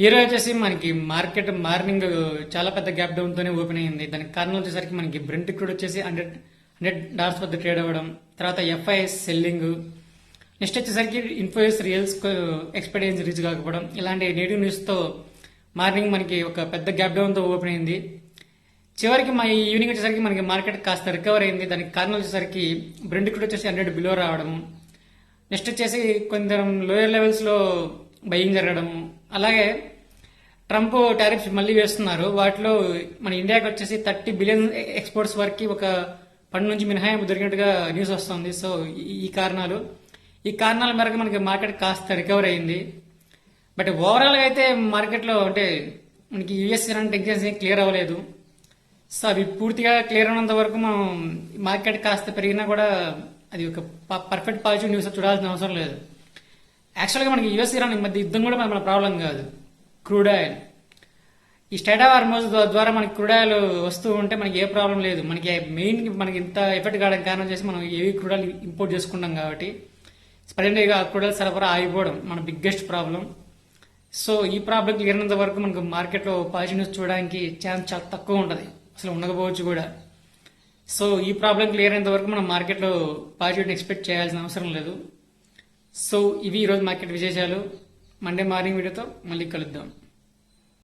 ఈరోజు వచ్చేసి మనకి మార్కెట్ మార్నింగ్ చాలా పెద్ద గ్యాప్ డౌన్ తోనే ఓపెన్ అయింది. దానికి కారణం వచ్చేసరికి మనకి బ్రెంట్ క్రూడ్ వచ్చేసి $100 వద్ద ట్రేడ్ అవ్వడం, తర్వాత ఎఫ్ఐఎస్ సెల్లింగ్, నెక్స్ట్ వచ్చేసరికి ఇన్ఫోసిస్ రియల్స్ ఎక్స్పెక్టేషన్స్ రీచ్ కాకపోవడం, ఇలాంటి నెగిటివ్ న్యూస్ తో మార్నింగ్ మనకి ఒక పెద్ద గ్యాప్ డౌన్ తో ఓపెన్ అయింది. చివరికి మా ఈవినింగ్ వచ్చేసరికి మనకి మార్కెట్ కాస్త రికవర్ అయింది. దానికి కారణం వచ్చేసరికి బ్రెంట్ క్రూడ్ వచ్చేసి 100 బిలో రావడం, నెక్స్ట్ వచ్చేసి కొంచెం లోయర్ లెవెల్స్ లో బయింగ్ జరగడం, అలాగే ట్రంప్ టారిఫ్స్ మళ్ళీ వేస్తున్నారు. వాటిలో మన ఇండియాకి వచ్చేసి 30 బిలియన్ ఎక్స్పోర్ట్స్ వరకు ఒక పన్ను నుంచి మినహాయింపు దొరికినట్టుగా న్యూస్ వస్తుంది. సో ఈ కారణాల మేరకు మనకి మార్కెట్ కాస్త రికవర్ అయింది. బట్ ఓవరాల్ గా అయితే మార్కెట్లో అంటే మనకి యూఎస్ ఇరాన్ టెన్షన్స్ ఏం క్లియర్ అవ్వలేదు. సో అవి పూర్తిగా క్లియర్ అయినంత వరకు మనం మార్కెట్ కాస్త పెరిగినా కూడా అది ఒక పర్ఫెక్ట్ పాజిటివ్ న్యూస్ చూడాల్సిన అవసరం లేదు. యాక్చువల్గా మనకి యూఎస్ ఇరాన్ ఈ మధ్య యుద్ధం కూడా మన ప్రాబ్లం కాదు. క్రూడ్ ఆయిల్, ఈ స్టేట్ ఆఫ్ హార్మోజ్ ద్వారా మనకి క్రూడ్ ఆయిల్ వస్తూ ఉంటే మనకి ఏ ప్రాబ్లం లేదు. మనకి మెయిన్ మనకి ఇంత ఎఫెక్ట్ కావడానికి కారణం చేసి మనం ఏవి క్రూడ్ ఆయిల్ ఇంపోర్ట్ చేసుకుంటాం కాబట్టి ప్రజెంట్ క్రూడ్ ఆయిల్ సరఫరా ఆగిపోవడం మన బిగ్గెస్ట్ ప్రాబ్లం. సో ఈ ప్రాబ్లం క్లియర్ అయినంత వరకు మనకు మార్కెట్లో పాజిటివ్ న్యూస్ చూడడానికి ఛాన్స్ చాలా తక్కువ ఉంటుంది, అసలు ఉండకపోవచ్చు కూడా. సో ఈ ప్రాబ్లం క్లియర్ అయినంత వరకు మనం మార్కెట్లో పాజిటివ్ ఎక్స్పెక్ట్ చేయాల్సిన అవసరం లేదు. సో ఇవి ఈరోజు మార్కెట్ విశేషాలు. మండే మార్నింగ్ వీడియోతో మళ్ళీ కలుద్దాం.